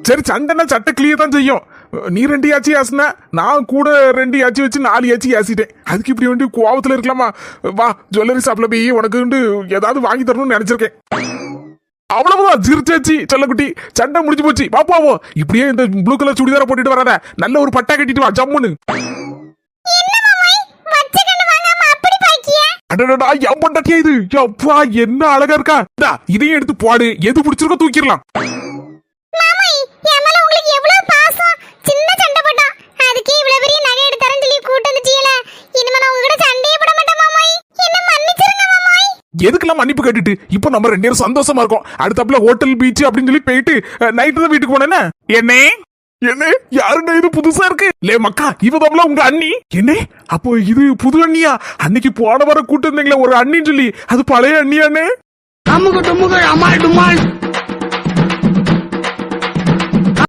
சரி சண்டைனா சட்டை கிளியர் தான் செய்யும். நீ 2 ஆச்சி ஆசினா நான் கூட 2 ஆச்சி வச்சு 4 ஆச்சி ஆசிட்டேன். அதுக்கு இப்படி வந்து கோவத்துல இருக்கலாமா? வா ஜுவல்லரி ஷாப்ல போய் உனக்கு ஏதாவது வாங்கி தரணும்னு நினைச்சிருக்கேன். அவ்வளவுதான் சிரிச்சாச்சு செல்லக்குட்டி, சண்டை முடிஞ்சு போச்சு. பாப்பாவோ இப்படியே இந்த ப்ளூ கலர் சுடிதார போட்டுட்டு வராத, நல்ல ஒரு பட்டா கட்டிட்டு வா ஜம்முன்னு. அடடா என் பொண்டாட்டியா இது? அப்பா என்ன அழகா இருக்கா. இதையும் எடுத்து போடு, எது பிடிச்சிருக்கோ தூக்கிடலாம். எதுக்கெல்லாம் மன்னிப்பு கேட்டுட்டு இப்ப நம்ம 2 பேரும் சந்தோஷமா இருக்கோம். அடுத்தப்பல ஹோட்டல் பீச் அப்படின்னு சொல்லி போயிட்டு நைட்டு தான் வீட்டுக்கு போனேன்னு. என்ன யாருங்க இது புதுசா இருக்கு? லே மக்கா, இவதம்ல உங்க அண்ணி என்ன? அப்போ இது புது அண்ணியா? அன்னைக்கு போன வர கூட்டு இருந்தீங்களா ஒரு அண்ணின்னு சொல்லி, அது பழைய அண்ணியானே?